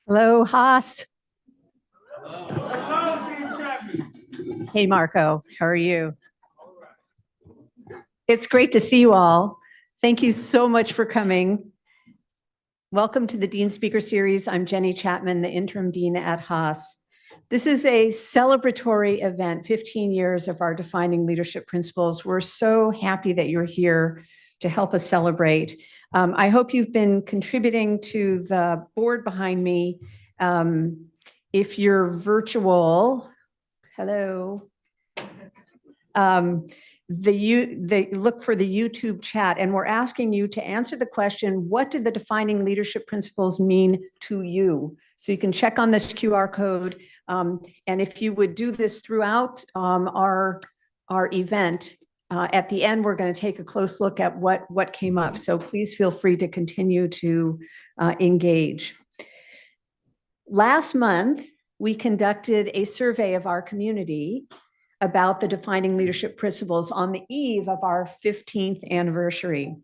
Hello, Haas. Hello, Dean Chapman. Hey, Marco. How are you? It's great to see you all. Thank you so much for coming. Welcome to the Dean Speaker Series. I'm Jenny Chatman, the Interim Dean at Haas. This is a celebratory event, 15 years of our defining leadership principles. We're so happy that you're here to help us celebrate. I hope you've been contributing to the board behind me. If you're virtual, hello. They look for the YouTube chat, and we're asking you to answer the question, what did the defining leadership principles mean to you? So you can check on this QR code. And if you would do this throughout our event, at the end, we're going to take a close look at what came up. So please feel free to continue to engage. Last month, we conducted a survey of our community about the defining leadership principles on the eve of our 15th anniversary.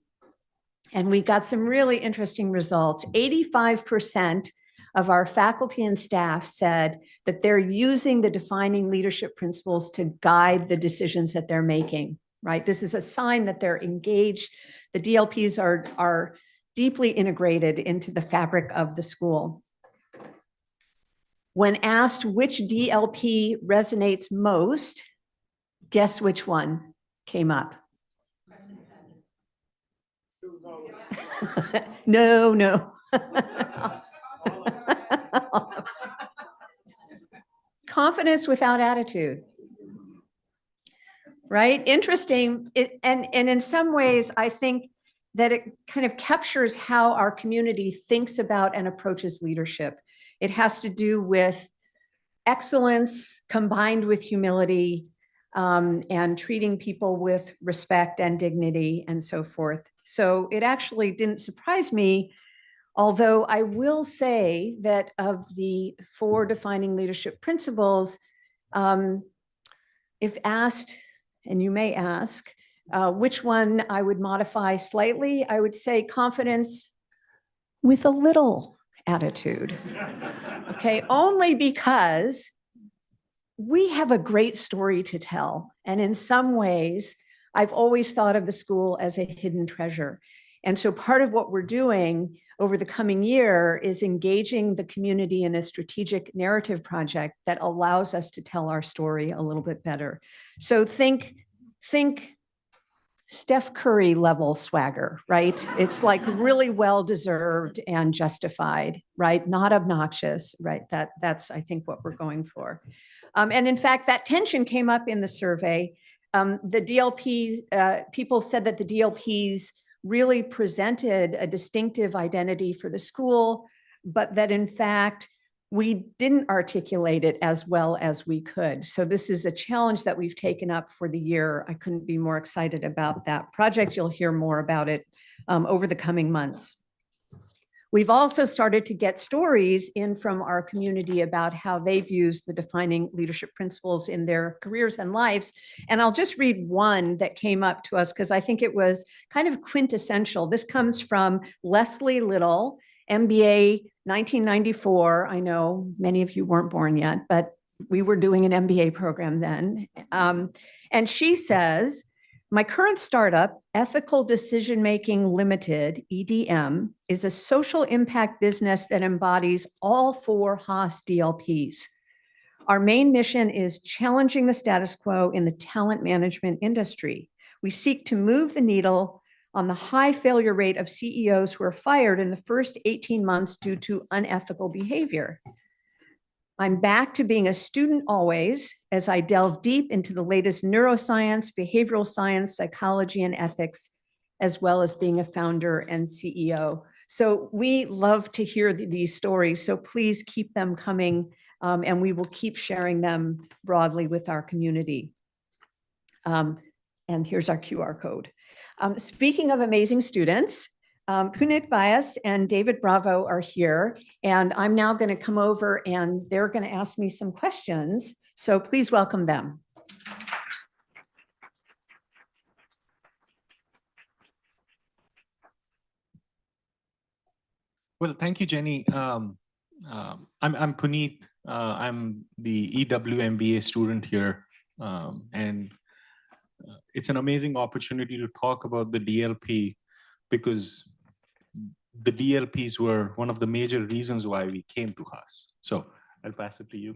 And we got some really interesting results. 85% of our faculty and staff said that they're using the defining leadership principles to guide the decisions that they're making, right? This is a sign that they're engaged. The DLPs are deeply integrated into the fabric of the school. When asked which DLP resonates most, guess which one came up? No. Confidence without attitude. Right? Interesting. And in some ways, I think that it kind of captures how our community thinks about and approaches leadership. It has to do with excellence combined with humility, and treating people with respect and dignity and so forth. So it actually didn't surprise me, although I will say that of the 4 defining leadership principles, if asked, and you may ask, which one I would modify slightly, I would say confidence with a little attitude. Okay, only because we have a great story to tell. And in some ways, I've always thought of the school as a hidden treasure. And so part of what we're doing over the coming year is engaging the community in a strategic narrative project that allows us to tell our story a little bit better. So think Steph Curry level swagger, right? It's like really well-deserved and justified, right? Not obnoxious, right? That's, I think, what we're going for. And in fact, that tension came up in the survey. The DLPs, people said that the DLPs really presented a distinctive identity for the school, but that in fact, we didn't articulate it as well as we could. So this is a challenge that we've taken up for the year. I couldn't be more excited about that project. You'll hear more about it over the coming months. We've also started to get stories in from our community about how they've used the defining leadership principles in their careers and lives. And I'll just read one that came up to us because I think it was kind of quintessential. This comes from Leslie Little, MBA 1994. I know many of you weren't born yet, but we were doing an MBA program then. And she says, my current startup, Ethical Decision Making Limited, EDM, is a social impact business that embodies all 4 Haas DLPs. Our main mission is challenging the status quo in the talent management industry. We seek to move the needle on the high failure rate of CEOs who are fired in the first 18 months due to unethical behavior. I'm back to being a student always as I delve deep into the latest neuroscience, behavioral science, psychology, and ethics, as well as being a founder and CEO. So we love to hear these stories, so please keep them coming, and we will keep sharing them broadly with our community. And here's our QR code. Speaking of amazing students, Punit Vyas and David Bravo are here, and I'm now going to come over and they're going to ask me some questions. So please welcome them. Well, thank you, Jenny. I'm Puneet. I'm the EW MBA student here, and it's an amazing opportunity to talk about the DLP because the DLPs were one of the major reasons why we came to Haas. So I'll pass it to you.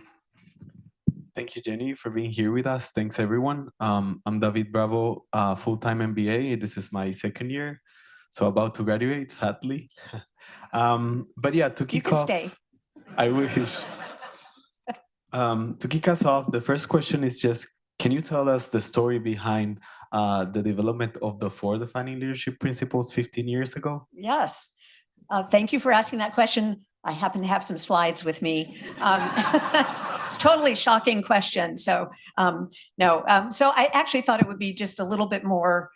Thank you, Jenny, for being here with us. Thanks, everyone. I'm David Bravo, full-time MBA. This is my second year, so about to graduate, sadly. But yeah, to kick off, stay. I wish. To kick us off, the first question is just, can you tell us the story behind the development of the 4 defining leadership principles 15 years ago? Yes. Thank you for asking that question. I happen to have some slides with me. It's totally shocking question. So no. So I actually thought it would be just a little bit more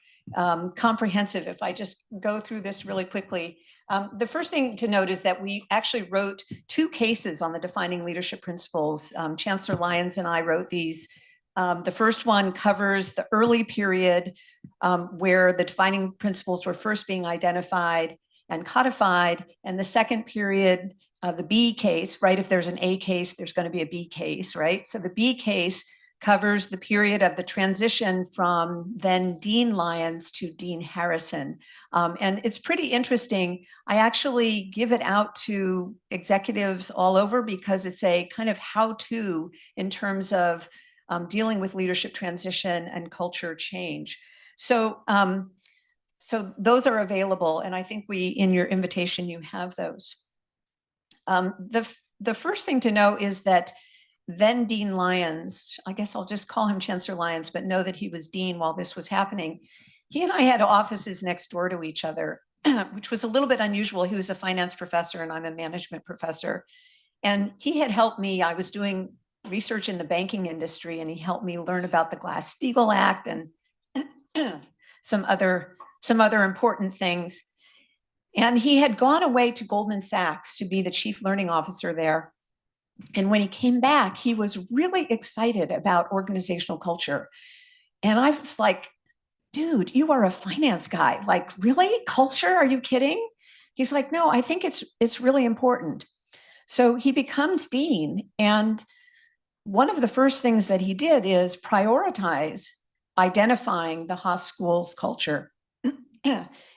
comprehensive if I just go through this really quickly. The first thing to note is that we actually wrote 2 cases on the defining leadership principles. Chancellor Lyons and I wrote these. The first one covers the early period where the defining principles were first being identified and codified. And the second period, the B case, right? If there's an A case, there's going to be a B case, right? So the B case covers the period of the transition from then Dean Lyons to Dean Harrison. And it's pretty interesting. I actually give it out to executives all over because it's a kind of how-to in terms of dealing with leadership transition and culture change. So, so those are available, and I think in your invitation, you have those. The first thing to know is that then Dean Lyons, I guess I'll just call him Chancellor Lyons, but know that he was Dean while this was happening. He and I had offices next door to each other, which was a little bit unusual. He was a finance professor and I'm a management professor. And he had helped me. I was doing research in the banking industry and he helped me learn about the Glass-Steagall Act and some other important things. And he had gone away to Goldman Sachs to be the chief learning officer there. And when he came back, he was really excited about organizational culture. And I was like, dude, you are a finance guy. Like, really? Culture? Are you kidding? He's like, no, I think it's really important. So he becomes dean. And one of the first things that he did is prioritize identifying the Haas School's culture.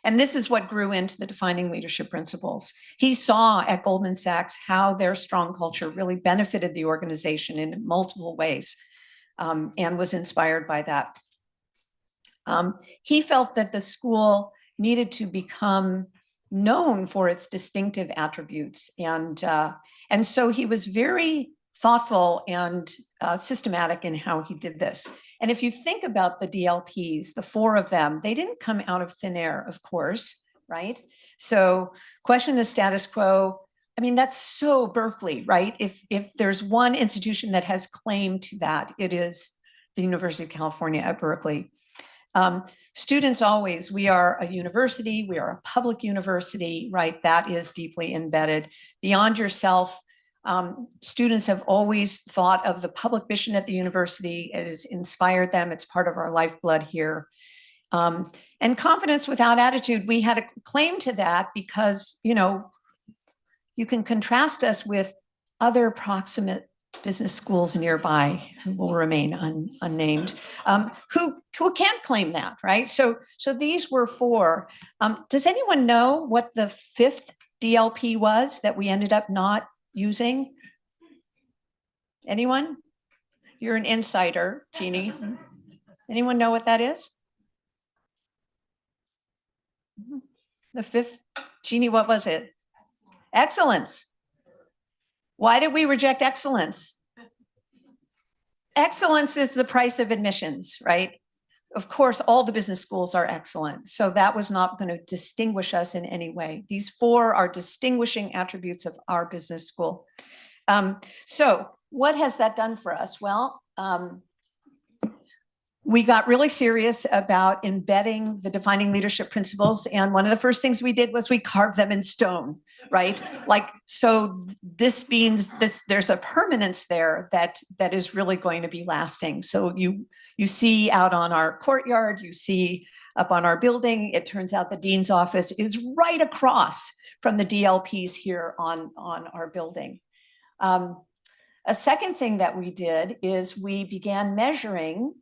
And this is what grew into the defining leadership principles. He saw at Goldman Sachs how their strong culture really benefited the organization in multiple ways and was inspired by that. He felt that the school needed to become known for its distinctive attributes. And so he was very thoughtful and systematic in how he did this. And if you think about the DLPs, the 4 of them, they didn't come out of thin air, of course, right? So question the status quo. I mean, that's so Berkeley, right? If there's one institution that has claim to that, it is the University of California at Berkeley. Students always, we are a university, we are a public university, right? That is deeply embedded. Beyond yourself, students have always thought of the public mission at the university. It has inspired them. It's part of our lifeblood here. And confidence without attitude, we had a claim to that because, you know, you can contrast us with other proximate business schools nearby who will remain unnamed, who can't claim that, right? So these were 4. Does anyone know what the 5th DLP was that we ended up not using? Anyone? You're an insider, Jeannie. Anyone know what that is? The 5th, Jeannie, what was it? Excellence. Why did we reject excellence? Excellence is the price of admissions, right? Of course, all the business schools are excellent. So that was not going to distinguish us in any way. These 4 are distinguishing attributes of our business school. So what has that done for us? Well, we got really serious about embedding the defining leadership principles. And one of the first things we did was we carved them in stone, right? Like, so this means there's a permanence there that is really going to be lasting. So you see out on our courtyard, you see up on our building, it turns out the dean's office is right across from the DLPs here on our building. A second thing that we did is we began measuring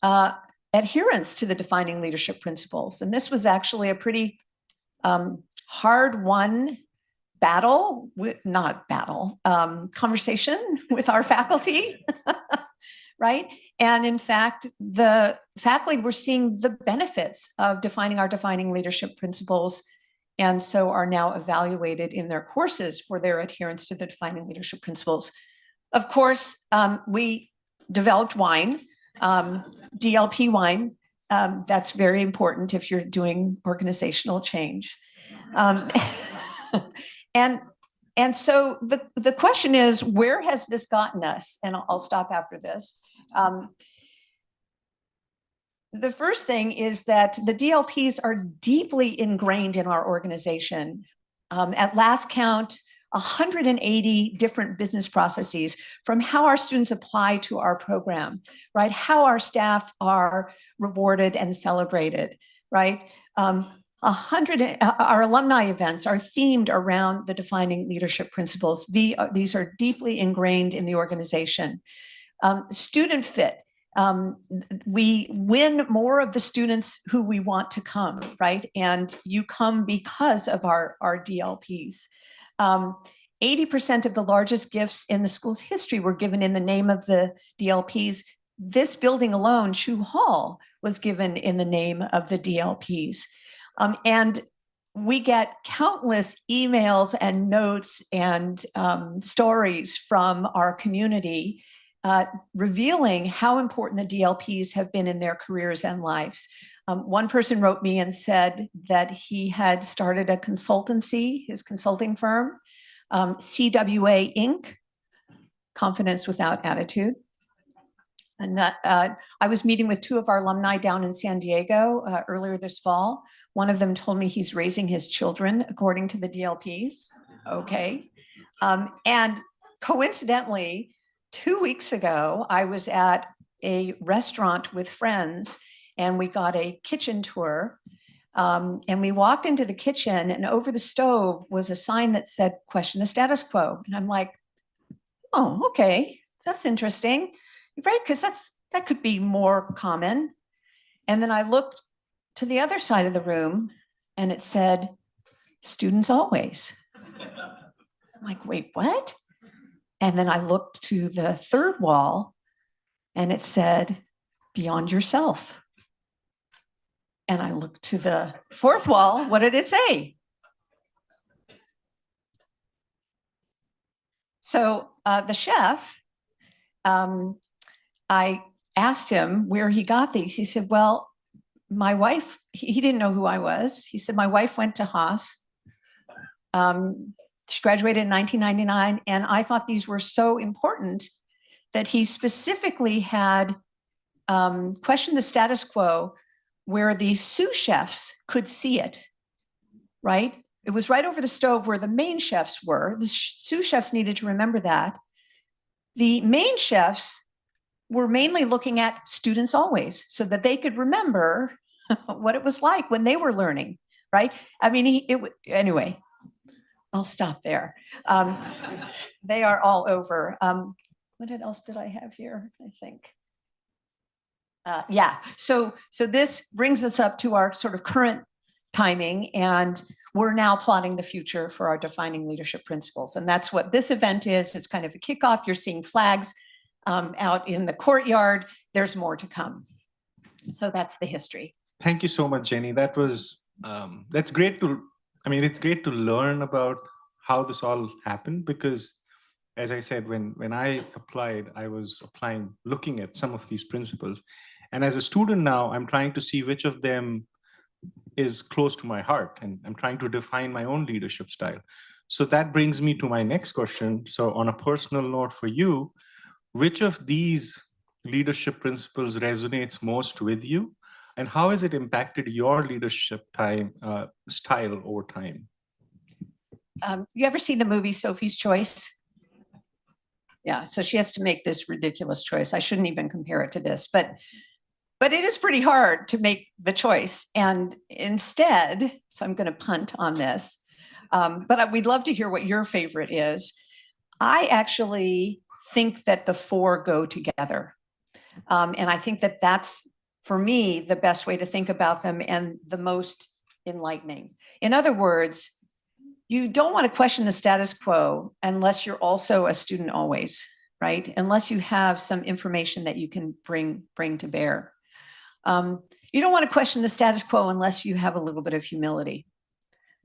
adherence to the defining leadership principles. And this was actually a pretty hard-won conversation with our faculty, right? And in fact, the faculty were seeing the benefits of defining our defining leadership principles, and so are now evaluated in their courses for their adherence to the defining leadership principles. Of course, we developed wine, DLP wine. That's very important if you're doing organizational change. And so the question is, where has this gotten us? And I'll stop after this. The first thing is that the DLPs are deeply ingrained in our organization. At last count, 180 different business processes, from how our students apply to our program, right? How our staff are rewarded and celebrated, right? Our alumni events are themed around the defining leadership principles. These are deeply ingrained in the organization. Student fit. We win more of the students who we want to come, right? And you come because of our DLPs. 80% of the largest gifts in the school's history were given in the name of the DLPs. This building alone, Chu Hall, was given in the name of the DLPs. And we get countless emails and notes and stories from our community revealing how important the DLPs have been in their careers and lives. One person wrote me and said that he had started a consultancy, his consulting firm, CWA Inc., Confidence Without Attitude. And I was meeting with two of our alumni down in San Diego earlier this fall. One of them told me he's raising his children according to the DLPs. Okay. And coincidentally, 2 weeks ago, I was at a restaurant with friends and we got a kitchen tour. And we walked into the kitchen and over the stove was a sign that said, "Question the status quo." And I'm like, oh, okay, that's interesting. Right, because that could be more common. And then I looked to the other side of the room and it said, "Students always." I'm like, wait, what? And then I looked to the third wall and it said, "Beyond yourself." And I looked to the fourth wall. What did it say? So the chef, I asked him where he got these. He said, well, my wife, he didn't know who I was. He said, my wife went to Haas. She graduated in 1999. And I thought these were so important that he specifically had questioned the status quo where the sous chefs could see it, right? It was right over the stove where the main chefs were. The sous chefs needed to remember that. The main chefs were mainly looking at students always so that they could remember what it was like when they were learning, right? I mean, anyway, I'll stop there. They are all over. What else did I have here? I think. Yeah, so this brings us up to our sort of current timing, and we're now plotting the future for our defining leadership principles. And that's what this event is. It's kind of a kickoff. You're seeing flags out in the courtyard. There's more to come. So that's the history. Thank you so much, Jenny. That was, that's great to, it's great to learn about how this all happened because, as I said, when I applied, I was applying, looking at some of these principles. And as a student now, I'm trying to see which of them is close to my heart, and I'm trying to define my own leadership style. So that brings me to my next question. So on a personal note for you, which of these leadership principles resonates most with you, and how has it impacted your leadership style over time? You ever seen the movie Sophie's Choice? Yeah, so she has to make this ridiculous choice. I shouldn't even compare it to this, but it is pretty hard to make the choice. And instead, so I'm going to punt on this, But we'd love to hear what your favorite is. I actually think that the four go together. And I think that that's, for me, the best way to think about them and the most enlightening. In other words, you don't want to question the status quo unless you're also a student always, right? Unless you have some information that you can bring to bear. You don't want to question the status quo unless you have a little bit of humility,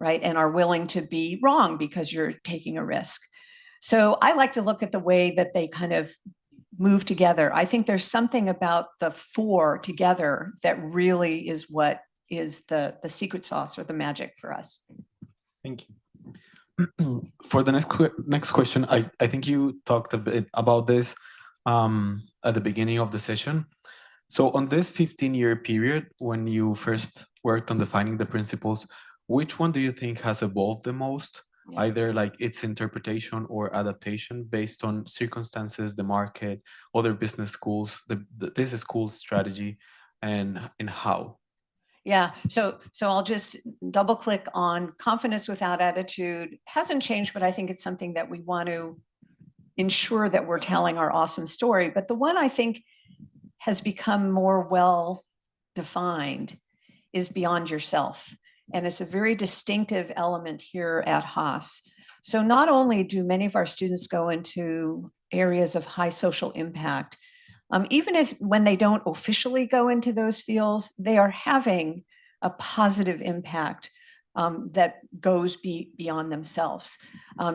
right? And are willing to be wrong because you're taking a risk. So I like to look at the way that they kind of move together. I think there's something about the four together that really is what is the secret sauce or the magic for us. Thank you. For the next question, I think you talked a bit about this at the beginning of the session. So on this 15-year period, when you first worked on defining the principles, which one do you think has evolved the most? Yeah. Either like its interpretation or adaptation based on circumstances, the market, other business schools, this school's strategy, and how? Yeah, so I'll just double click on confidence without attitude. Hasn't changed, but I think it's something that we want to ensure that we're telling our awesome story. But the one I think has become more well defined is beyond yourself. And it's a very distinctive element here at Haas. So not only do many of our students go into areas of high social impact, even if when they don't officially go into those fields, they are having a positive impact that goes beyond themselves.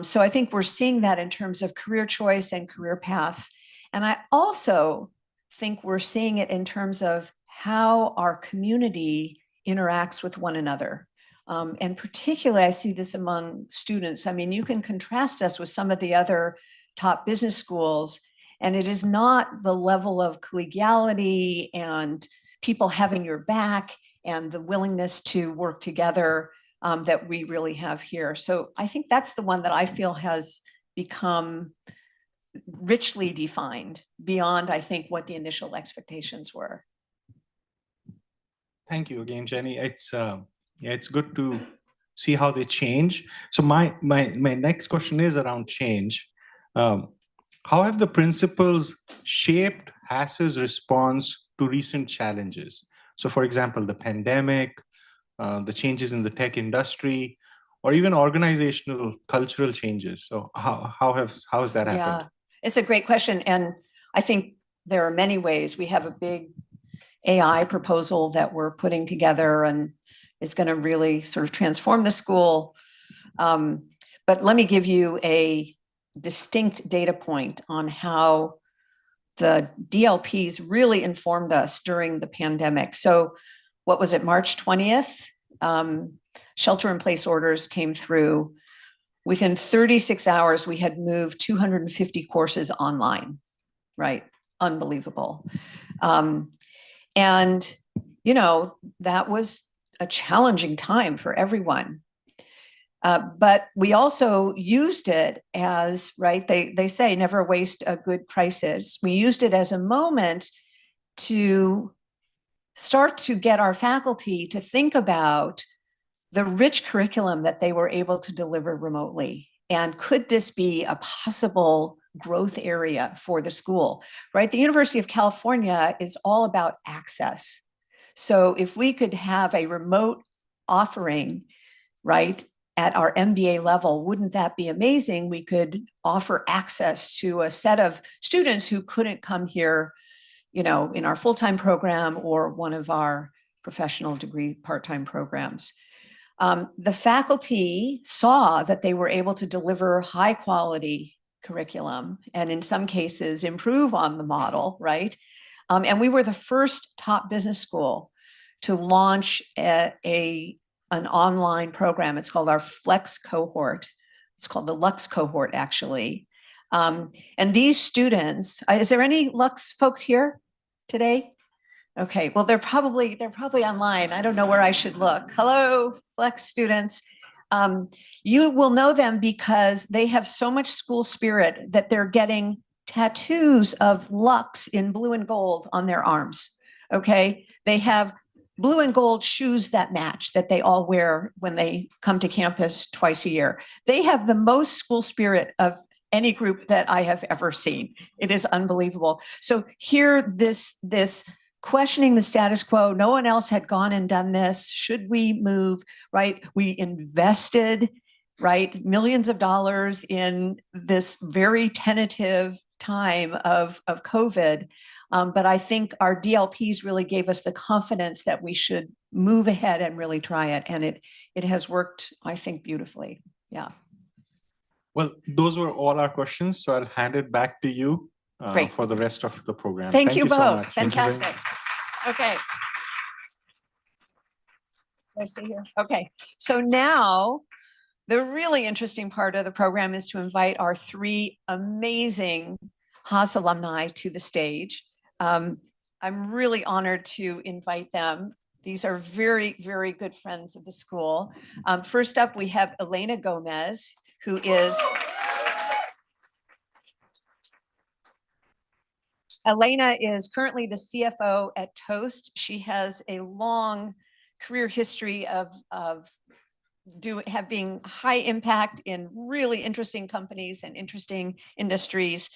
So I think we're seeing that in terms of career choice and career paths. And I also think we're seeing it in terms of how our community interacts with one another. And particularly, I see this among students. I mean, you can contrast us with some of the other top business schools, and it is not the level of collegiality and people having your back and the willingness to work together that we really have here. So I think that's the one that I feel has become richly defined beyond, I think, what the initial expectations were. Thank you again, Jenny. It's good to see how they change. So my next question is around change. How have the principles shaped Haas's response to recent challenges? So for example, the pandemic, the changes in the tech industry, or even organizational cultural changes. So how has that happened? Yeah, it's a great question. And I think there are many ways. We have a big AI proposal that we're putting together, and it's going to really sort of transform the school. But let me give you a distinct data point on how the DLPs really informed us during the pandemic. So what was it, March 20th? Shelter-in-place orders came through. Within 36 hours, we had moved 250 courses online, right? Unbelievable. And, you know, that was a challenging time for everyone. But we also used it as, right, they say never waste a good crisis. We used it as a moment to start to get our faculty to think about the rich curriculum that they were able to deliver remotely. And could this be a possible growth area for the school, right? The University of California is all about access. So if we could have a remote offering, right, at our MBA level, wouldn't that be amazing? We could offer access to a set of students who couldn't come here, you know, in our full-time program or one of our professional degree part-time programs. The faculty saw that they were able to deliver high quality curriculum and in some cases improve on the model, right? And we were the first top business school to launch an online program. It's called our Flex cohort. It's called the Lux cohort, actually. And these students, is there any Lux folks here today? Okay, well, they're probably online. I don't know where I should look. Hello, Flex students. You will know them because they have so much school spirit that they're getting tattoos of Lux in blue and gold on their arms. Okay, they have blue and gold shoes that match that they all wear when they come to campus twice a year. They have the most school spirit of any group that I have ever seen. It is unbelievable. So here, this questioning the status quo, no one else had gone and done this. Should we move, right? We invested, right, millions of dollars in this very tentative time of COVID. But I think our DLPs really gave us the confidence that we should move ahead and really try it. And it has worked, I think, beautifully. Yeah. Well, those were all our questions. So I'll hand it back to you Great. for the rest of the program. Thank you so both. much. Thank you very Fantastic. Okay. I see here. Okay. So now the really interesting part of the program is to invite our three amazing Haas alumni to the stage. I'm really honored to invite them. These are very, very good friends of the school. First up, we have Elena Gomez, who is Elena is currently the CFO at Toast. She has a long career history of being high impact in really interesting companies and interesting industries.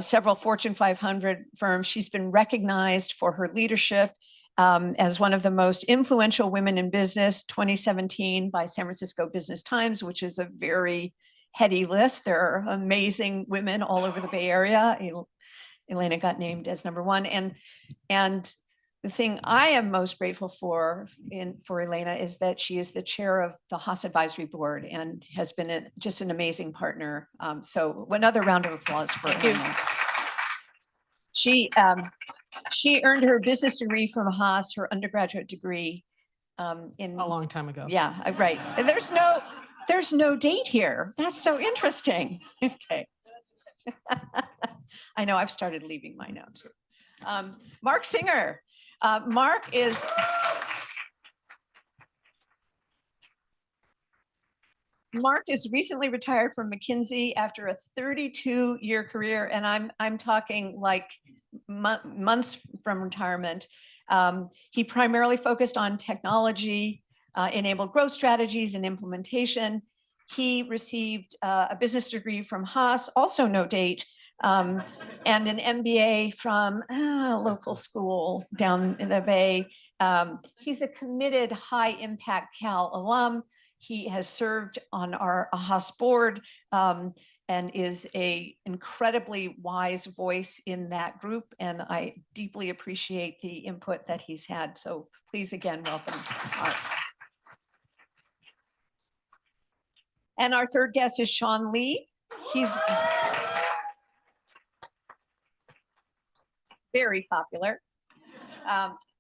Several Fortune 500 firms. She's been recognized for her leadership as one of the most influential women in business, 2017 by San Francisco Business Times, which is a very heady list. There are amazing women all over the Bay Area. Elena got named as number one. And the thing I am most grateful for Elena is that she is the chair of the Haas Advisory Board and has been just an amazing partner. So another round of applause for Elena. She earned her business degree from Haas, her undergraduate degree in a long time ago. Yeah, right. And there's no date here. That's so interesting. Okay. I know I've started leaving my notes. Marc Singer. Marc is recently retired from McKinsey after a 32-year career, and I'm talking like months from retirement. He primarily focused on technology, enabled growth strategies and implementation. He received a business degree from Haas, also no date, and an MBA from a local school down in the Bay. He's a committed high impact Cal alum. He has served on our Haas board and is an incredibly wise voice in that group. And I deeply appreciate the input that he's had. So please again, welcome Marc. And our third guest is Sean Lee. He's very popular.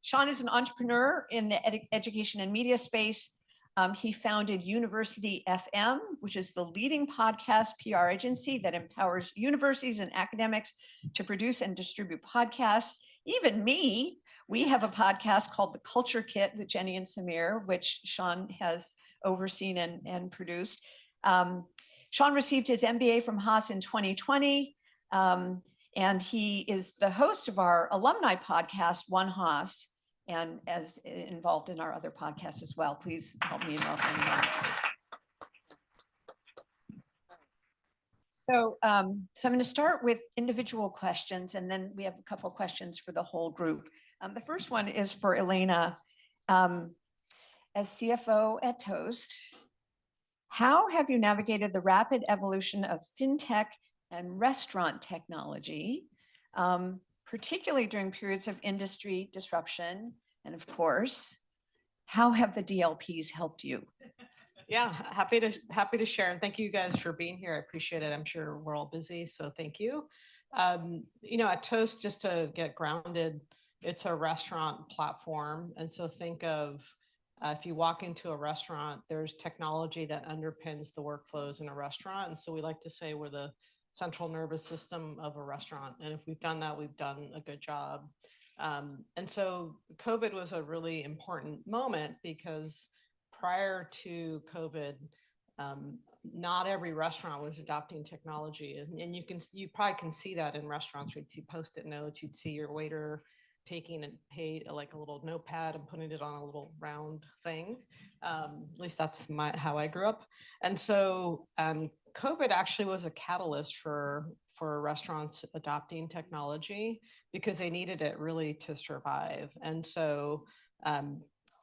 Sean is an entrepreneur in the education and media space. He founded University FM, which is the leading podcast PR agency that empowers universities and academics to produce and distribute podcasts. Even me, we have a podcast called The Culture Kit with Jenny and Samir, which Sean has overseen and produced. Sean received his MBA from Haas in 2020. And he is the host of our alumni podcast, OneHaas, and as involved in our other podcasts as well. Please help me in welcoming him. So I'm going to start with individual questions, and then we have a couple of questions for the whole group. The first one is for Elena. As CFO at Toast, how have you navigated the rapid evolution of fintech and restaurant technology, particularly during periods of industry disruption? And of course, how have the DLPs helped you? Yeah, happy to share. And thank you guys for being here. I appreciate it. I'm sure we're all busy, so thank you. At Toast, just to get grounded, it's a restaurant platform. And so think of if you walk into a restaurant, there's technology that underpins the workflows in a restaurant. And so we like to say we're the central nervous system of a restaurant. And if we've done that, we've done a good job. And so COVID was a really important moment because prior to COVID, not every restaurant was adopting technology. And you probably can see that in restaurants. You'd see Post-it notes, you'd see your waiter taking and like a little notepad and putting it on a little round thing. At least that's how I grew up. And so COVID actually was a catalyst for restaurants adopting technology because they needed it really to survive. And so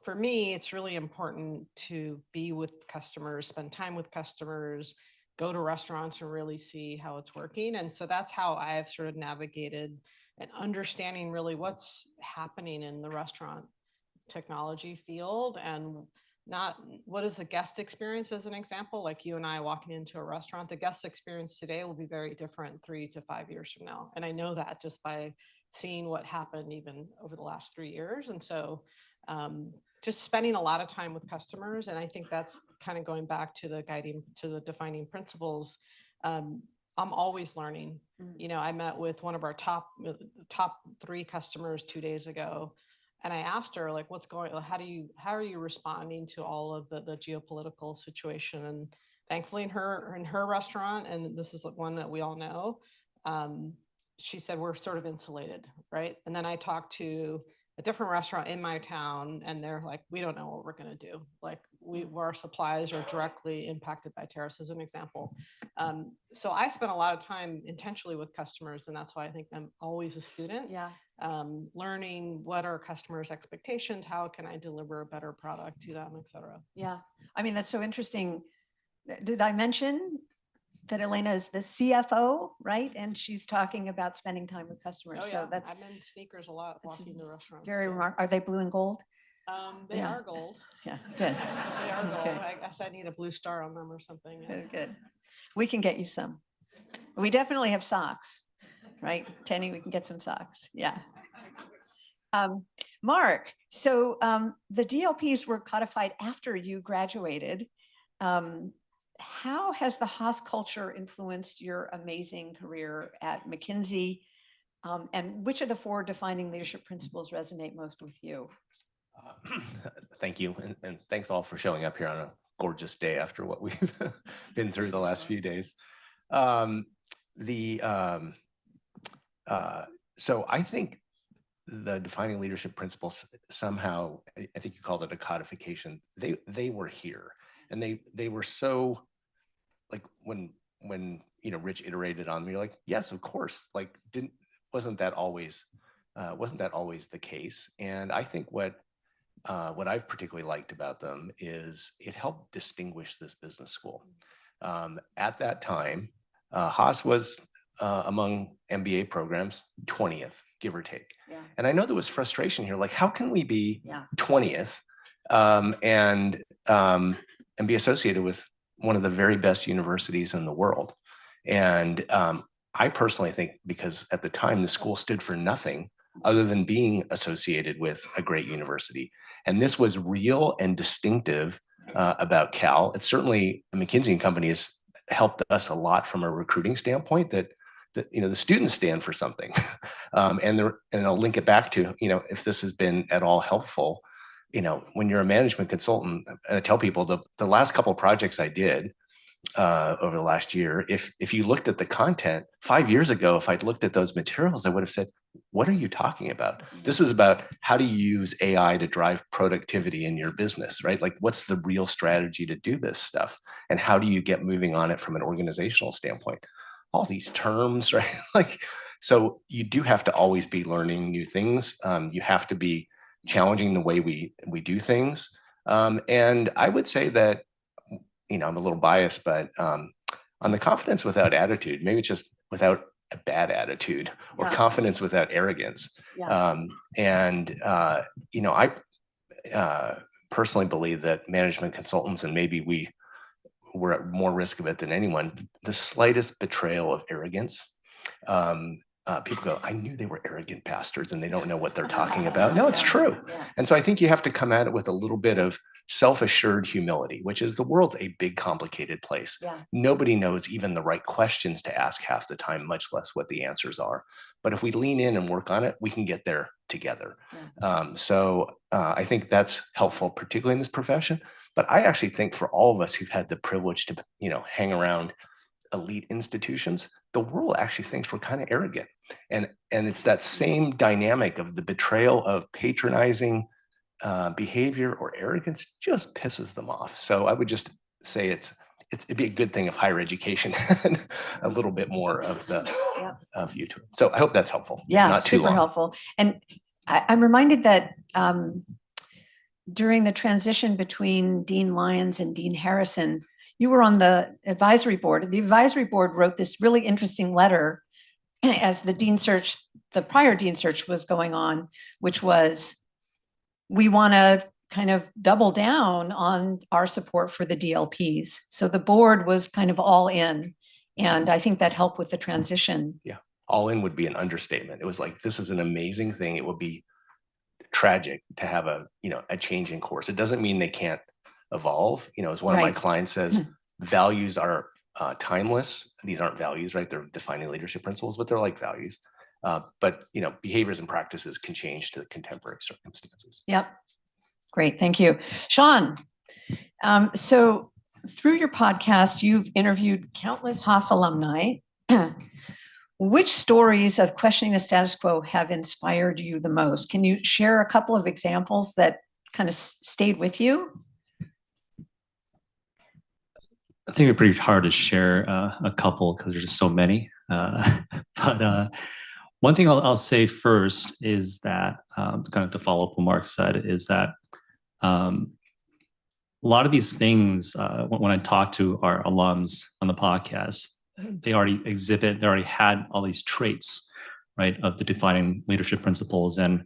for me, it's really important to be with customers, spend time with customers, go to restaurants and really see how it's working. And so that's how I've sort of navigated and understanding really what's happening in the restaurant technology field, and not what is the guest experience as an example, like you and I walking into a restaurant. The guest experience today will be very different 3 to 5 years from now. And I know that just by seeing what happened even over the last 3 years. And so just spending a lot of time with customers. And I think that's kind of going back to the defining principles. I'm always learning. You know, I met with one of our top 3 customers 2 days ago. And I asked her, like, what's going on? How are you responding to all of the geopolitical situation? And thankfully in her restaurant, and this is one that we all know, she said, we're sort of insulated, right? And then I talked to a different restaurant in my town, and they're like, we don't know what we're going to do. Like our supplies are directly impacted by tariffs, as an example. So I spent a lot of time intentionally with customers, and that's why I think I'm always a student. Yeah. Learning what are customers' expectations, how can I deliver a better product to them, et cetera. Yeah. I mean, that's so interesting. Did I mention that Elena is the CFO, right? And she's talking about spending time with customers. Oh, yeah. So that's I'm in sneakers a lot walking the restaurant. very remarkable. Are they blue and gold? They are gold. Yeah, good. They are gold. Okay. I guess I need a blue star on them or something. Yeah. Good. We can get you some. We definitely have socks, right? Tenny, we can get some socks. Yeah. Marc, so the DLPs were codified after you graduated. How has the Haas culture influenced your amazing career at McKinsey? And which of the 4 defining leadership principles resonate most with you? Thank you. And thanks all for showing up here on a gorgeous day after what we've been through the last few days. So I think the defining leadership principles somehow, I think you called it a codification. They were here, and they were so, like when Rich iterated on me, you're like, yes, of course. Like wasn't that always the case? And I think what I've particularly liked about them is it helped distinguish this business school. At that time, Haas was among MBA programs 20th, give or take. Yeah. And I know there was frustration here. Like, how can we be 20th and be associated with one of the very best universities in the world? And I personally think because at the time the school stood for nothing other than being associated with a great university. And this was real and distinctive about Cal. It's certainly the McKinsey Company has helped us a lot from a recruiting standpoint that the students stand for something. And I'll link it back to, if this has been at all helpful, when you're a management consultant, and I tell people the last couple of projects I did over the last year, if you looked at the content 5 years ago, if I'd looked at those materials, I would have said, what are you talking about? This is about how do you use AI to drive productivity in your business, right? Like, what's the real strategy to do this stuff? And how do you get moving on it from an organizational standpoint? All these terms, right? Like, so you do have to always be learning new things. You have to be challenging the way we do things. And I would say that, I'm a little biased, but on the confidence without attitude, maybe just without a bad attitude, or confidence without arrogance. I personally believe that management consultants, and maybe we're at more risk of it than anyone, the slightest betrayal of arrogance, people go, I knew they were arrogant bastards and they don't know what they're talking about. No, it's true. And so I think you have to come at it with a little bit of self-assured humility, which is the world's a big, complicated place. Nobody knows even the right questions to ask half the time, much less what the answers are. But if we lean in and work on it, we can get there together. So I think that's helpful, particularly in this profession. But I actually think for all of us who've had the privilege to, hang around elite institutions, the world actually thinks we're kind of arrogant. And it's that same dynamic of the betrayal of patronizing behavior or arrogance just pisses them off. So I would just say it'd be a good thing if higher education had a little bit more of the view to it. So I hope that's helpful. Yeah, not too super long. helpful. And I'm reminded that during the transition between Dean Lyons and Dean Harrison, you were on the advisory board. The advisory board wrote this really interesting letter as the prior dean search was going on, which was, we want to kind of double down on our support for the DLPs. So the board was kind of all in. And I think that helped with the transition. Yeah, all in would be an understatement. It was like, this is an amazing thing. It would be tragic to have a change in course. It doesn't mean they can't evolve. As one of my clients says, values are timeless. These aren't values, right? They're defining leadership principles, but they're like values. But behaviors and practices can change to contemporary circumstances. Yep. Great. Thank you. Sean, so through your podcast, you've interviewed countless Haas alumni. Which stories of questioning the status quo have inspired you the most? Can you share a couple of examples that kind of stayed with you? I think it's pretty hard to share a couple because there's just so many. But one thing I'll say first is that, kind of to follow up what Marc said, is that a lot of these things, when I talk to our alums on the podcast, they already had all these traits, right, of the defining leadership principles. And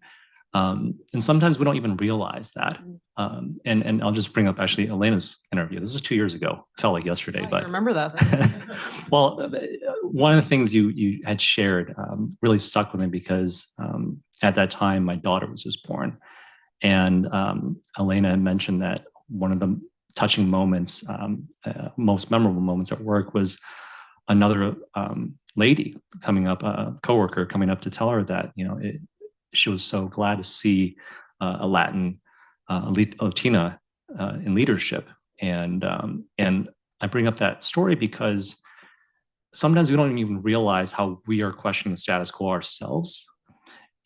sometimes we don't even realize that. And I'll just bring up actually Elena's interview. This is 2 years ago. Felt like yesterday, but I remember that. well, one of the things you had shared really stuck with me because at that time my daughter was just born, and Elena had mentioned that one of the touching moments, most memorable moments at work was another lady coming up, a coworker coming up to tell her that she was so glad to see a Latina in leadership. And I bring up that story because sometimes we don't even realize how we are questioning the status quo ourselves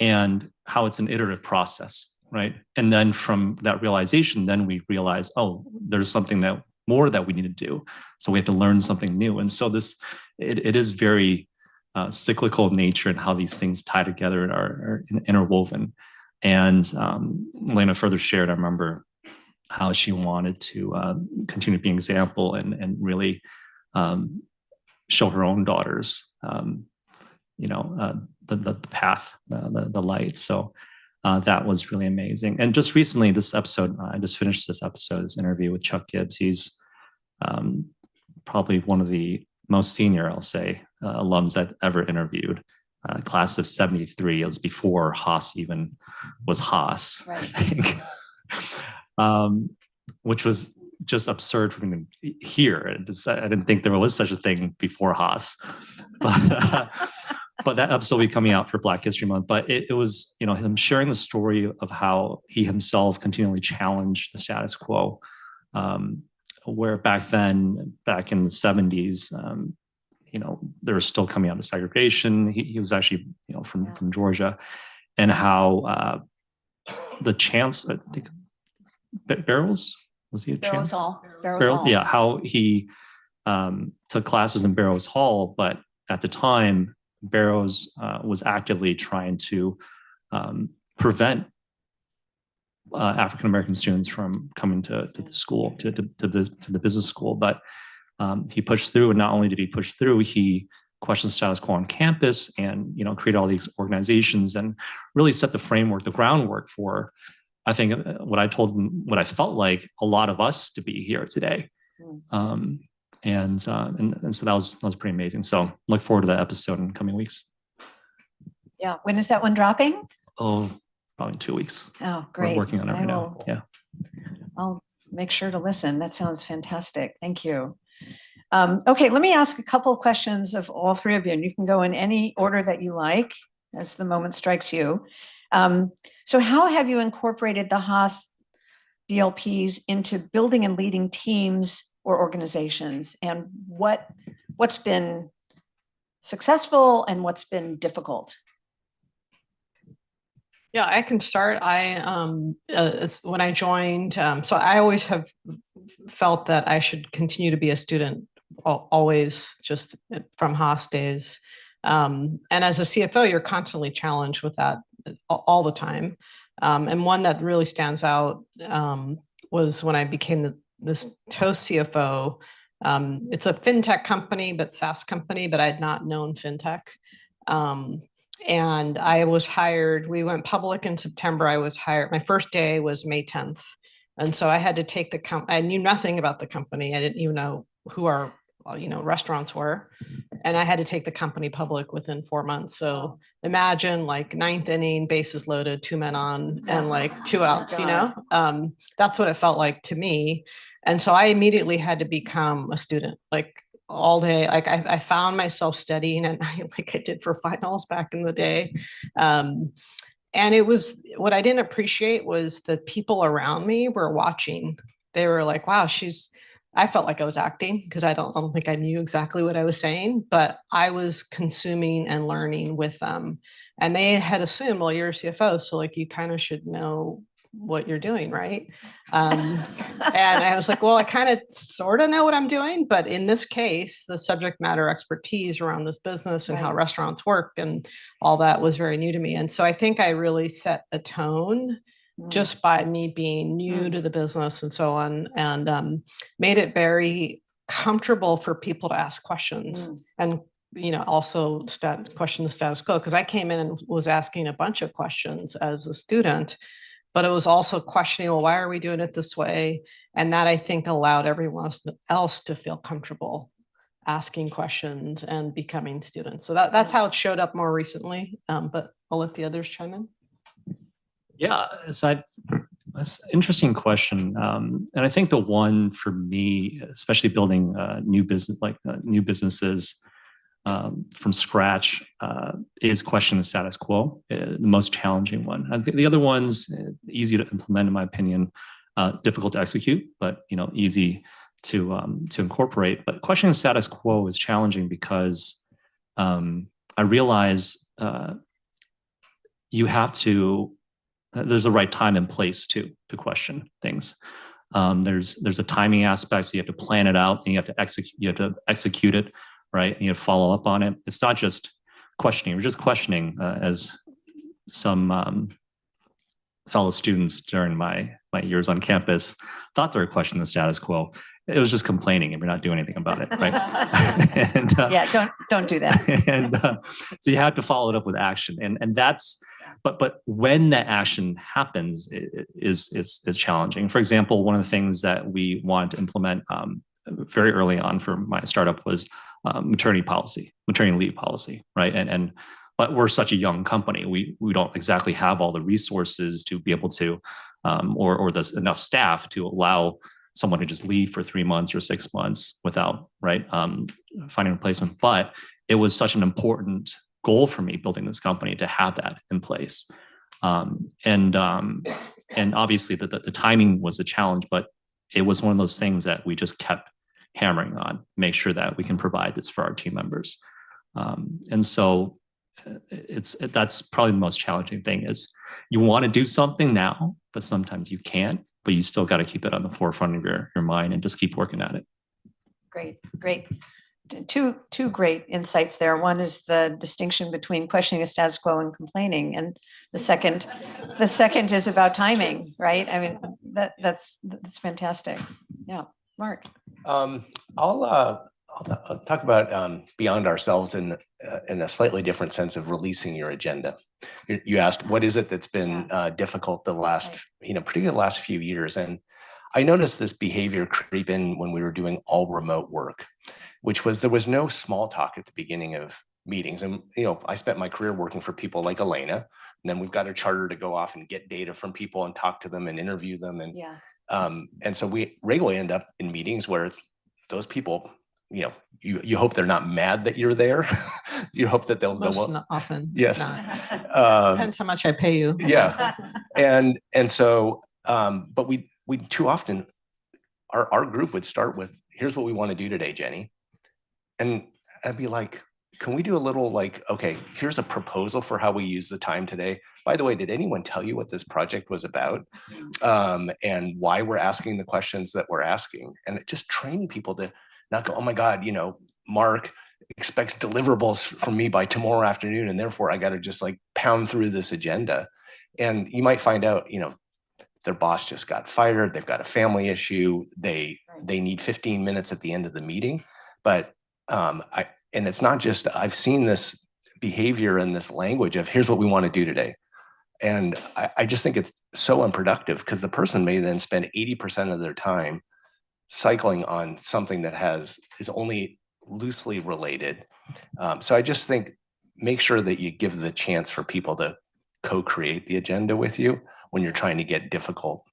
and how it's an iterative process, right? And then from that realization, then we realize, oh, there's something more that we need to do. So we have to learn something new. And so it is very cyclical in nature and how these things tie together and are interwoven. And Elena further shared, I remember how she wanted to continue to be an example and really show her own daughters, the path, the light. So that was really amazing. And just recently, this episode, I just finished this interview with Chuck Gibbs. He's probably one of the most senior, I'll say, alums I've ever interviewed. Class of 73. It was before Haas even was Haas, right. I think. Which was just absurd for me to hear. I didn't think there was such a thing before Haas. But that episode will be coming out for Black History Month. But it was, him sharing the story of how he himself continually challenged the status quo, where back in the 70s, they were still coming out of segregation. He was actually, from Georgia, and how the chance, I think, Barrows, was he a chance? Barrows Hall. Yeah, how he took classes in Barrows Hall, but at the time, Barrows was actively trying to prevent African American students from coming to the school, to the business school. But he pushed through, and not only did he push through, he questioned status quo on campus, and created all these organizations, and really set the framework, the groundwork for, I think, what I felt like a lot of us to be here today. And so that was pretty amazing. So look forward to that episode in coming weeks. Yeah. When is that one dropping? Oh, probably in 2 weeks. Oh, great. We're working on it right now. Yeah. I'll make sure to listen. That sounds fantastic. Thank you. Okay, let me ask a couple of questions of all three of you, and you can go in any order that you like as the moment strikes you. So how have you incorporated the Haas DLPs into building and leading teams or organizations? And what what's been successful and what's been difficult? Yeah, I can start. When I joined, so I always have felt that I should continue to be a student, always, just from Haas days. And as a CFO, you're constantly challenged with that all the time. And one that really stands out was when I became this Toast CFO. It's a fintech company, but SaaS company, but I had not known fintech. And I was hired, we went public in September. I was hired, my first day was May 10th. And so I had to take I knew nothing about the company. I didn't even know who our, restaurants were. And I had to take the company public within 4 months. So imagine like ninth inning, bases loaded, 2 men on, and like 2 outs, that's what it felt like to me. And so I immediately had to become a student, like all day. Like I found myself studying at night, like I did for finals back in the day. And it was, what I didn't appreciate was the people around me were watching. They were like, wow, I felt like I was acting, because I don't think I knew exactly what I was saying, but I was consuming and learning with them. And they had assumed, well, you're a CFO, so like you kind of should know what you're doing, right? And I was like, well, I kind of sort of know what I'm doing, but in this case, the subject matter expertise around this business and how restaurants work and all that was very new to me. And so I think I really set a tone just by me being new to the business and so on, and made it very comfortable for people to ask questions and also question the status quo, because I came in and was asking a bunch of questions as a student, but it was also questioning, well, why are we doing it this way? And that, I think, allowed everyone else to feel comfortable asking questions and becoming students. So that's how it showed up more recently. But I'll let the others chime in. Yeah, that's an interesting question. And I think the one for me, especially building new businesses from scratch, is question the status quo, the most challenging one. I think the other ones, easy to implement, in my opinion, difficult to execute, but easy to incorporate. But questioning the status quo is challenging because I realize you have to. There's the right time and place to question things. There's a timing aspect, so you have to plan it out, and you have to execute it, right? And you have to follow up on it. It's not just questioning. We're just questioning, as some fellow students during my years on campus thought they were questioning the status quo. It was just complaining, and we're not doing anything about it, right? And, yeah, don't do that. And so you have to follow it up with action, and that's. But when that action happens, it is challenging. For example, one of the things that we wanted to implement very early on for my startup was maternity leave policy, right? But we're such a young company, we don't exactly have all the resources to be able to, or there's enough staff to allow someone to just leave for 3 months or 6 months without finding a replacement. But it was such an important goal for me building this company to have that in place. And obviously the timing was a challenge, but it was one of those things that we just kept hammering on, make sure that we can provide this for our team members. And so that's probably the most challenging thing, is you want to do something now, but sometimes you can't, but you still got to keep it on the forefront of your mind and just keep working at it. Great. Two great insights there. One is the distinction between questioning the status quo and complaining, and the second is about timing, right? I mean, that's fantastic. Yeah, Marc. I'll talk about beyond ourselves in a slightly different sense of releasing your agenda. You asked, what is it that's been difficult the last, particularly the last few years? And I noticed this behavior creep in when we were doing all remote work, which was, there was no small talk at the beginning of meetings. And, I spent my career working for people like Elena, and then we've got a charter to go off and get data from people and talk to them and interview them. And so we regularly end up in meetings where it's those people, you hope they're not mad that you're there. You hope that they'll go, well, often. Yes. Depends how much I pay you. Yeah. And so, but we too often, our group would start with, here's what we want to do today, Jenny. and I'd be like, can we do a little like, okay, here's a proposal for how we use the time today. By the way, did anyone tell you what this project was about? And why we're asking the questions that we're asking? And just training people to not go, oh my God, you know, Mark expects deliverables from me by tomorrow afternoon, and therefore I got to just like pound through this agenda. And you might find out, you know, their boss just got fired, they've got a family issue, they need 15 minutes at the end of the meeting. But and it's not just, I've seen this behavior and this language of here's what we want to do today. And I just think it's so unproductive, because the person may then spend 80% of their time cycling on something that is only loosely related. So I just think, make sure that you give the chance for people to co-create the agenda with you when you're trying to get difficult,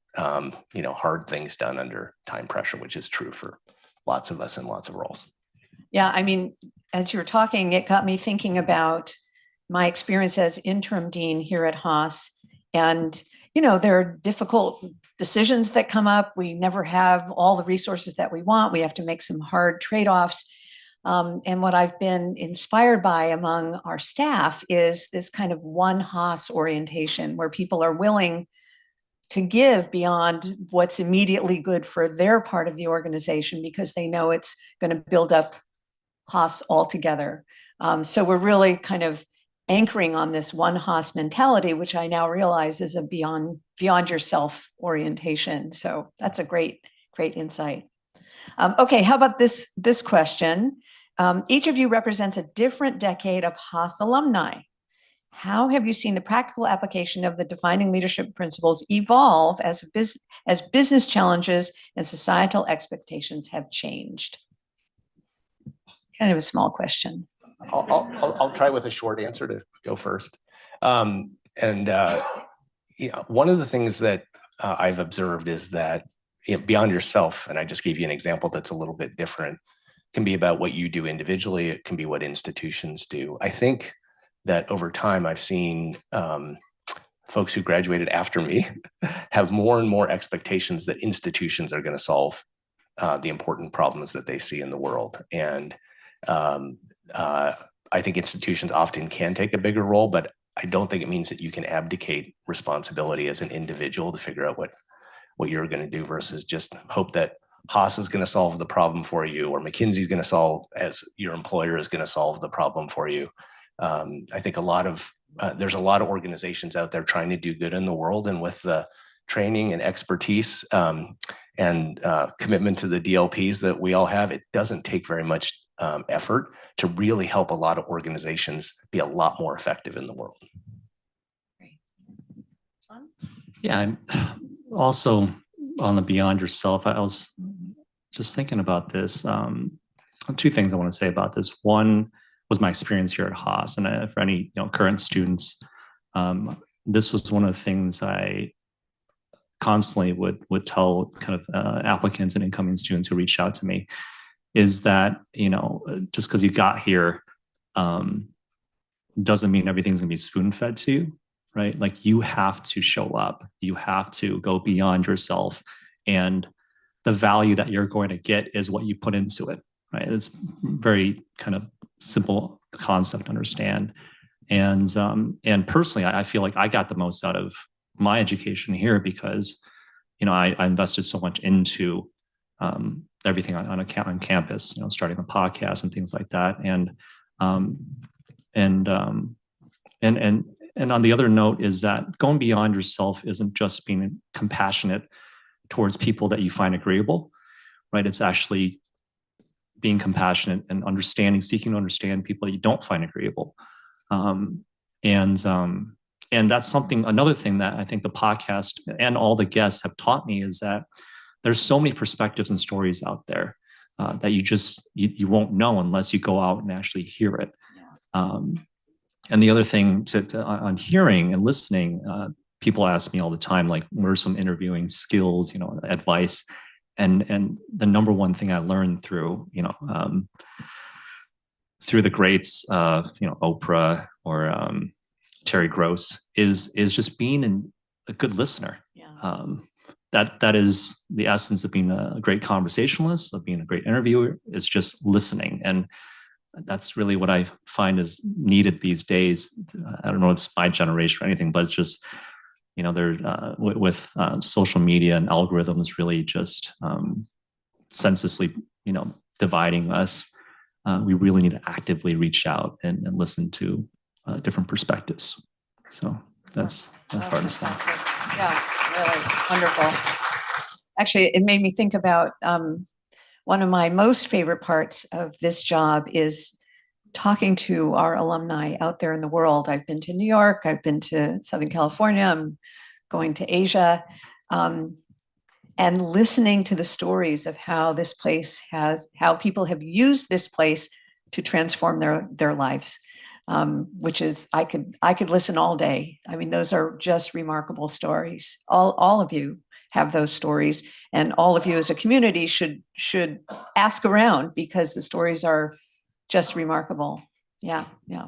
you know, hard things done under time pressure, which is true for lots of us in lots of roles. Yeah, I mean, as you were talking, it got me thinking about my experience as interim dean here at Haas. And, you know, there are difficult decisions that come up. We never have all the resources that we want. We have to make some hard trade-offs. And what I've been inspired by among our staff is this kind of OneHaas orientation, where people are willing to give beyond what's immediately good for their part of the organization, because they know it's going to build up Haas altogether. So we're really kind of anchoring on this OneHaas mentality, which I now realize is a beyond yourself orientation. So that's a great insight. Okay, how about this question? Each of you represents a different decade of Haas alumni. How have you seen the practical application of the defining leadership principles evolve as business challenges and societal expectations have changed? Kind of a small question. I'll try with a short answer to go first. You know, one of the things that I've observed is that, you know, beyond yourself, and I just gave you an example that's a little bit different, can be about what you do individually. It can be what institutions do. I think that over time, I've seen folks who graduated after me have more and more expectations that institutions are going to solve the important problems that they see in the world. And I think institutions often can take a bigger role, but I don't think it means that you can abdicate responsibility as an individual to figure out what you're going to do, versus just hope that Haas is going to solve the problem for you, or McKinsey is going to solve, as your employer is going to solve the problem for you. I think there's a lot of organizations out there trying to do good in the world, and with the training and expertise and commitment to the DLPs that we all have, it doesn't take very much effort to really help a lot of organizations be a lot more effective in the world. Yeah, I'm also on the beyond yourself. I was just thinking about this. Two things I want to say about this. One was my experience here at Haas, and for any current students, this was one of the things I constantly would tell kind of applicants and incoming students who reached out to me, is that just because you got here doesn't mean everything's gonna be spoon-fed to you, right? Like, you have to show up, you have to go beyond yourself, and the value that you're going to get is what you put into it, right? It's very kind of simple concept to understand. And personally, I feel like I got the most out of my education here because I invested so much into everything on campus, starting the podcast and things like that. And on the other note is that going beyond yourself isn't just being compassionate towards people that you find agreeable, right? It's actually being compassionate and seeking to understand people that you don't find agreeable. And that's something, another thing that I think the podcast and all the guests have taught me is that there's so many perspectives and stories out there that you won't know unless you go out and actually hear it. Yeah. And the other thing on hearing and listening, people ask me all the time, like, what are some interviewing skills, advice? And the number one thing I learned through the greats, Oprah or Terry Gross is just being a good listener. Yeah. That is the essence of being a great conversationalist, of being a great interviewer, is just listening. And that's really what I find is needed these days. I don't know if it's my generation or anything, but it's just, there with social media and algorithms really just senselessly, dividing us. We really need to actively reach out and listen to different perspectives. So that's hard to say. Yeah, really wonderful. Actually, it made me think about one of my most favorite parts of this job is talking to our alumni out there in the world. I've been to New York, I've been to Southern California, I'm going to Asia, and listening to the stories of how this place how people have used this place to transform their lives, which is, I could listen all day. I mean, those are just remarkable stories. All of you have those stories, and all of you as a community should ask around, because the stories are just remarkable. Yeah. Yeah,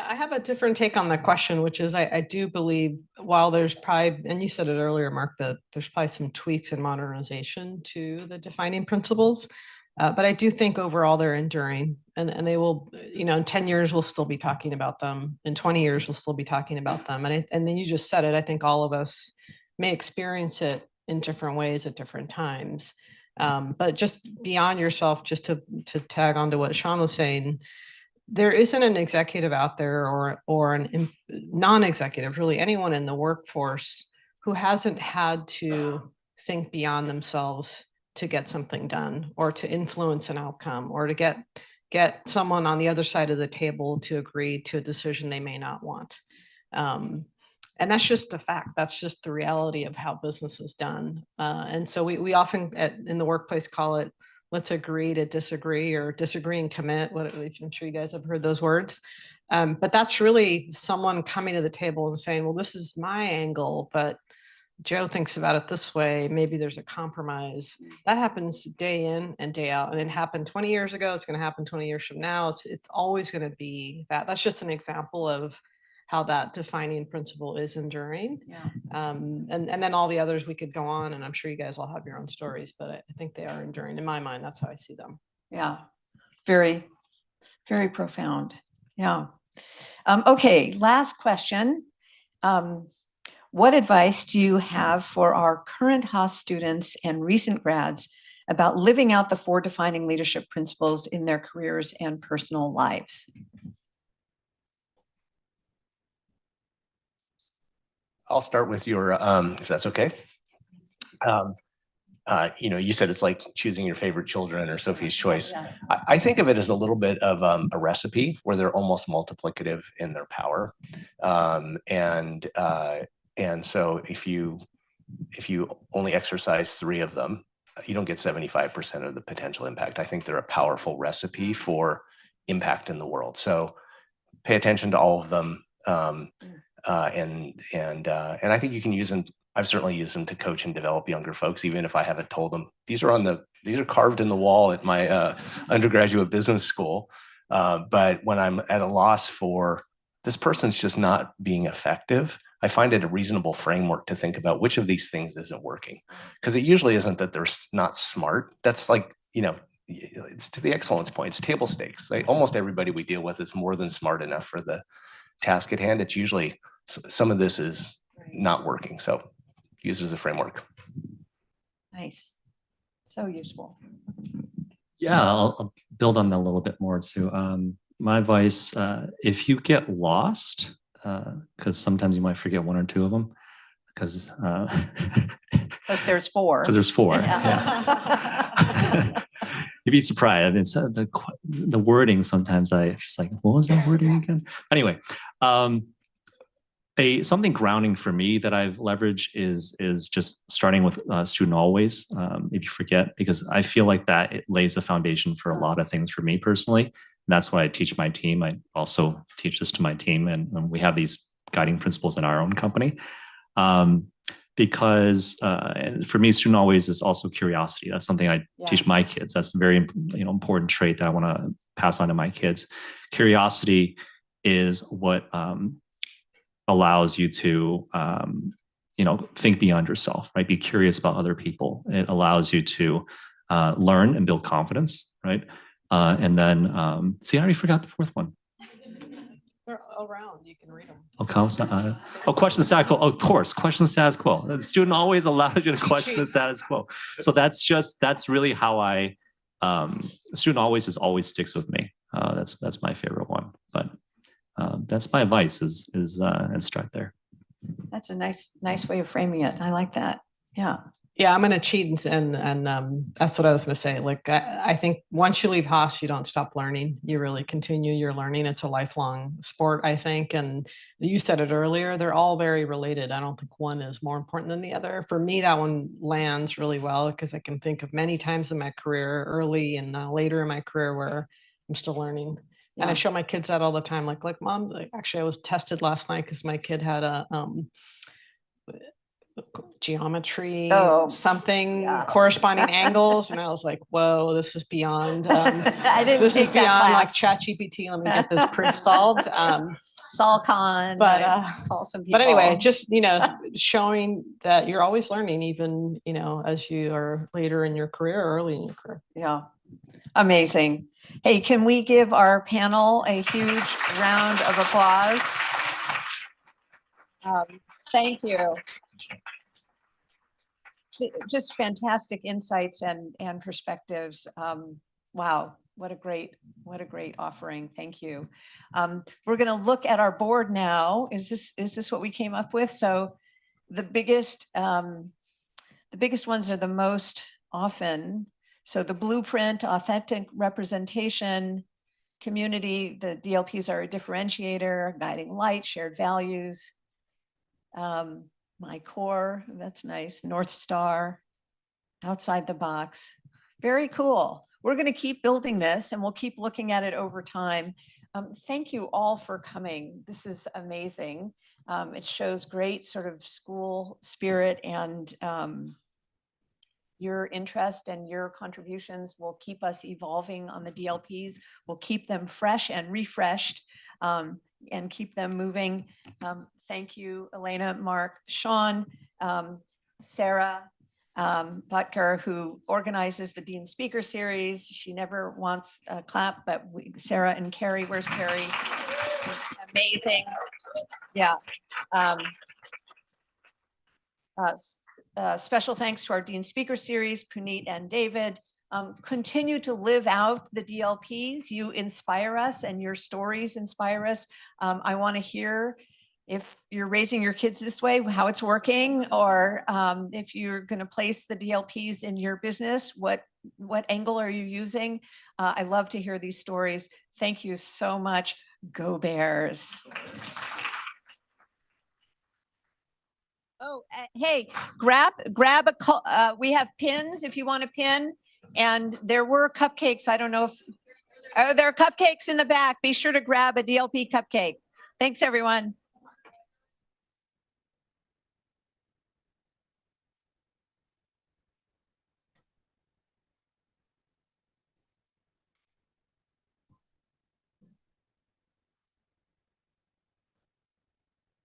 I have a different take on the question, which is I do believe while there's probably, and you said it earlier, Marc, that there's probably some tweaks and modernization to the defining principles, but I do think overall they're enduring, and they will, in 10 years, we'll still be talking about them. In 20 years, we'll still be talking about them. And then you just said it, I think all of us may experience it in different ways at different times. But just beyond yourself, just to tag on to what Sean was saying, there isn't an executive out there or an non-executive, really anyone in the workforce who hasn't had to think beyond themselves to get something done, or to influence an outcome, or to get someone on the other side of the table to agree to a decision they may not want. And that's just a fact. That's just the reality of how business is done. And so we often in the workplace call it, let's agree to disagree, or disagree and commit. I'm sure you guys have heard those words. But that's really someone coming to the table and saying, well, this is my angle, but Joe thinks about it this way. Maybe there's a compromise. That happens day in and day out. And it happened 20 years ago. It's going to happen 20 years from now. It's always going to be that. That's just an example of how that defining principle is enduring. Yeah. And then all the others we could go on, and I'm sure you guys all have your own stories, but I think they are enduring. In my mind, that's how I see them. Yeah. Very, very profound. Yeah. Okay. Last question. What advice do you have for our current Haas students and recent grads about living out the 4 defining leadership principles in their careers and personal lives? I'll start with your, if that's okay. You said it's like choosing your favorite children or Sophie's Choice. Yeah. I think of it as a little bit of a recipe where they're almost multiplicative in their power. And so if you only exercise 3 of them, you don't get 75% of the potential impact. I think they're a powerful recipe for impact in the world. So pay attention to all of them. And I think you can use them. I've certainly used them to coach and develop younger folks, even if I haven't told them. These are carved in the wall at my undergraduate business school. But when I'm at a loss for this person's just not being effective, I find it a reasonable framework to think about which of these things isn't working. Because it usually isn't that they're not smart. That's like, it's to the excellence point. It's table stakes. Right? Almost everybody we deal with is more than smart enough for the task at hand. It's usually some of this is not working. So use it as a framework. Nice. So useful. Yeah, I'll build on that a little bit more too. My advice, if you get lost, because sometimes you might forget 1 or 2 of them, because there's 4. Because there's 4. Yeah. You'd be surprised. I mean, so the wording sometimes I just like, what was that wording again? Anyway, something grounding for me that I've leveraged is just starting with student always. If you forget, because I feel like that it lays a foundation for a lot of things for me personally. And that's what I teach my team. I also teach this to my team, and we have these guiding principles in our own company. Because and for me, student always is also curiosity. That's something I teach my kids. That's a very important trait that I want to pass on to my kids. Curiosity is what allows you to think beyond yourself, right? Be curious about other people. It allows you to learn and build confidence, right? And then, see, I already forgot the fourth one. They're around, you can read them. Question the status quo. Of course, question the status quo. The student always allows you to question the status quo. So that's really how student always sticks with me. That's my favorite one. But that's my advice is start there. That's a nice way of framing it. I like that. Yeah. Yeah, I'm going to cheat and that's what I was going to say. Like, I think once you leave Haas, you don't stop learning. You really continue your learning. It's a lifelong sport, I think. And you said it earlier, they're all very related. I don't think one is more important than the other. For me, that one lands really well because I can think of many times in my career, early and later in my career, where I'm still learning. Yeah. And I show my kids that all the time. Like Mom, actually, I was tested last night because my kid had a geometry, something corresponding angles, and I was like, "Whoa, this is beyond. This is beyond like ChatGPT. Let me get this proof solved." SolCon, call some people. But anyway, just showing that you're always learning, even as you are later in your career, early in your career. Yeah, amazing. Hey, can we give our panel a huge round of applause? Thank you. Just fantastic insights and perspectives. Wow, what a great offering. Thank you. We're going to look at our board now. Is this what we came up with? So the biggest ones are the most often. So the blueprint, authentic representation, community, the DLPs are a differentiator, guiding light, shared values. My core, that's nice. North Star, outside the box. Very cool. We're going to keep building this and we'll keep looking at it over time. Thank you all for coming. This is amazing. It shows great sort of school spirit, and your interest and your contributions will keep us evolving on the DLPs. We'll keep them fresh and refreshed and keep them moving. Thank you, Elena, Marc, Sean, Sarah Butker, who organizes the Dean Speaker Series. She never wants a clap, but Sarah and Carrie, where's Carrie? Amazing. Yeah. Special thanks to our Dean Speaker Series, Puneet and David. Continue to live out the DLPs. You inspire us and your stories inspire us. I want to hear if you're raising your kids this way, how it's working, or if you're going to place the DLPs in your business, what angle are you using? I love to hear these stories. Thank you so much. Go Bears. Oh, hey, grab a, we have pins if you want a pin, and there were cupcakes. I don't know if, there are cupcakes in the back. Be sure to grab a DLP cupcake. Thanks, everyone.